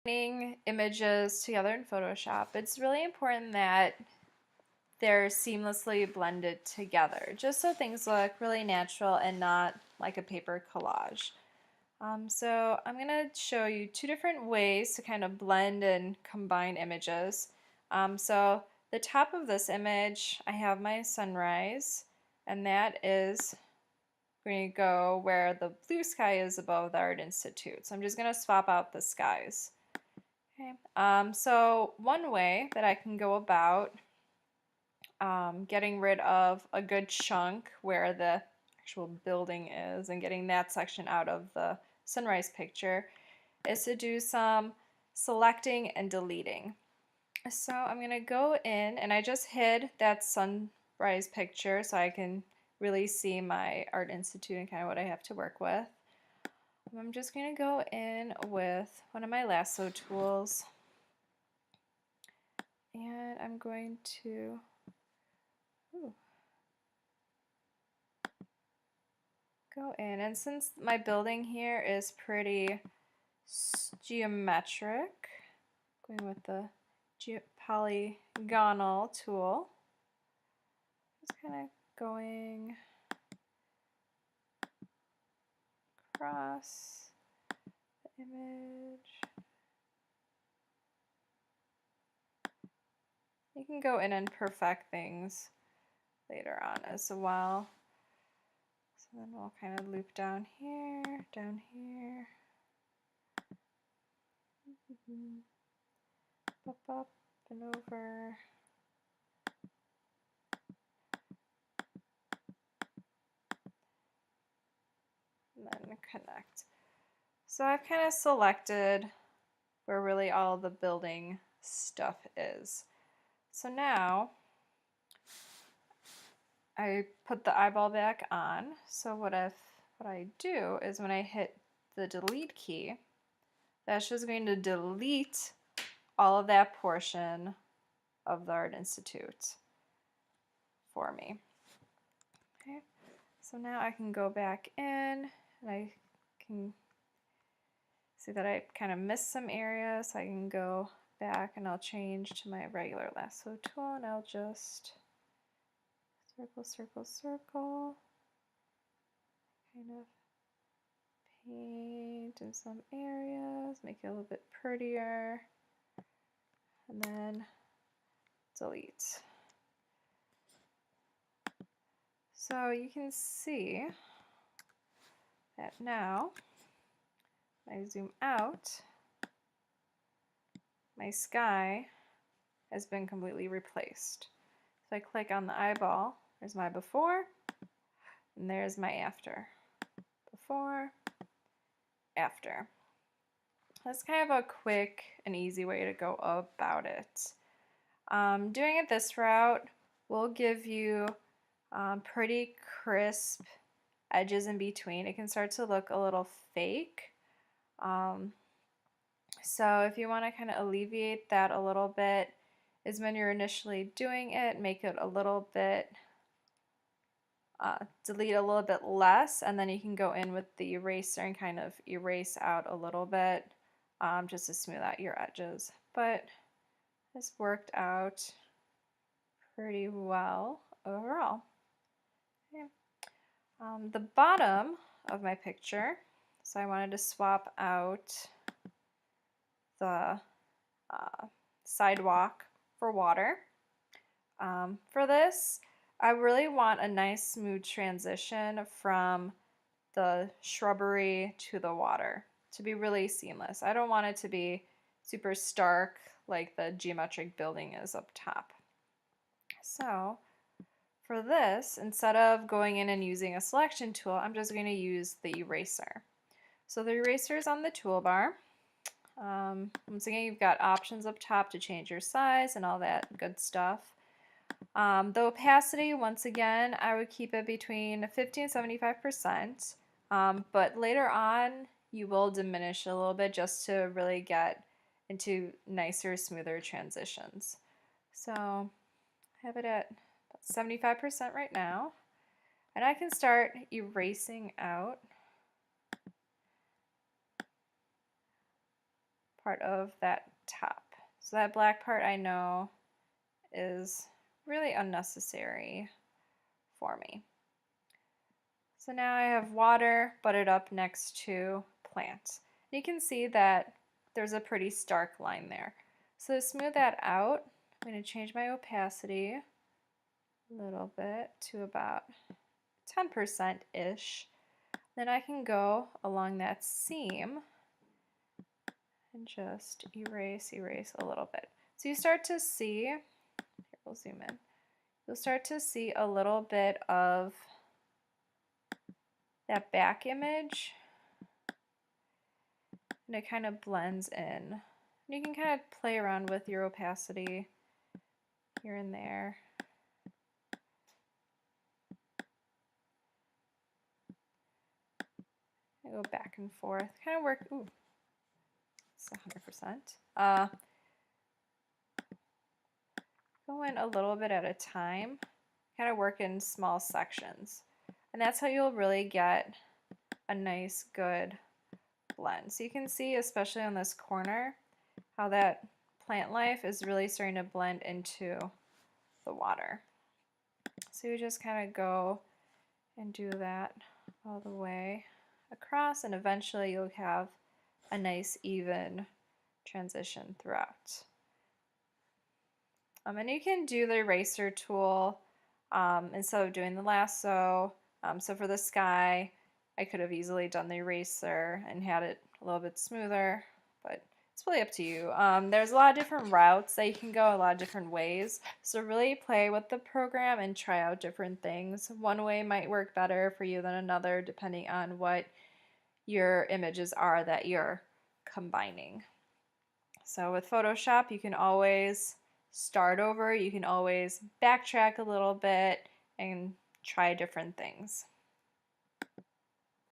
Putting images together in Photoshop, it's really important that they're seamlessly blended together, just so things look really natural and not like a paper collage. So I'm going to show you two different ways to kind of blend and combine images. So the top of this image, I have my sunrise, and that is going to go where the blue sky is above the Art Institute. So I'm just going to swap out the skies. Okay. So one way that I can go about getting rid of a good chunk where the actual building is and getting that section out of the sunrise picture is to do some selecting and deleting. So I'm going to go in, and I just hid that sunrise picture so I can really see my Art Institute and kind of what I have to work with. I'm just going to go in with one of my lasso tools, and I'm going to go in, and since my building here is pretty geometric, going with the polygonal tool, just kind of going across the image. You can go in and perfect things later on as well. So then we'll kind of loop down here, up and over. And then connect. So I've kind of selected where really all the building stuff is. So now I put the eyeball back on. So what I do is when I hit the delete key, that's just going to delete all of that portion of the Art Institute for me. Okay, so now I can go back in and I can see that I kind of missed some areas, so I can go back and I'll change to my regular lasso tool, and I'll just circle, circle, circle, kind of paint in some areas, make it a little bit prettier, and then delete. So you can see that now, when I zoom out, my sky has been completely replaced. So I click on the eyeball, there's my before, and there's my after. Before, after. That's kind of a quick and easy way to go about it. Doing it this route will give you pretty crisp edges in between. It can start to look a little fake. So if you want to kind of alleviate that a little bit, is when you're initially doing it, make it a little bit, delete a little bit less, and then you can go in with the eraser and kind of erase out a little bit just to smooth out your edges. But this worked out pretty well overall. Okay. The bottom of my picture, so I wanted to swap out the sidewalk for water. For this, I really want a nice smooth transition from the shrubbery to the water to be really seamless. I don't want it to be super stark like the geometric building is up top. So for this, instead of going in and using a selection tool, I'm just going to use the eraser. So the eraser is on the toolbar. Once again, you've got options up top to change your size and all that good stuff. The opacity, once again, I would keep it between 50 and 75%, but later on you will diminish a little bit just to really get into nicer, smoother transitions. So I have it at 75% right now, and I can start erasing out part of that top. So that black part I know is really unnecessary for me. So now I have water butted up next to plant. You can see that there's a pretty stark line there. So to smooth that out, I'm going to change my opacity a little bit to about 10%-ish. Then I can go along that seam and just erase a little bit. So you start to see, here we'll zoom in, you'll start to see a little bit of that back image, and it kind of blends in. And you can kind of play around with your opacity here and there. I go back and forth, kind of work, ooh, it's 100%. Go in a little bit at a time, kind of work in small sections. And that's how you'll really get a nice, good blend. So you can see, especially on this corner, how that plant life is really starting to blend into the water. So you just kind of go and do that all the way across, and eventually you'll have a nice, even transition throughout. And you can do the eraser tool instead of doing the lasso. So for the sky, I could have easily done the eraser and had it a little bit smoother, but it's really up to you. There's a lot of different routes that you can go, a lot of different ways. So really play with the program and try out different things. One way might work better for you than another, depending on what your images are that you're combining. So with Photoshop, you can always start over. You can always backtrack a little bit and try different things.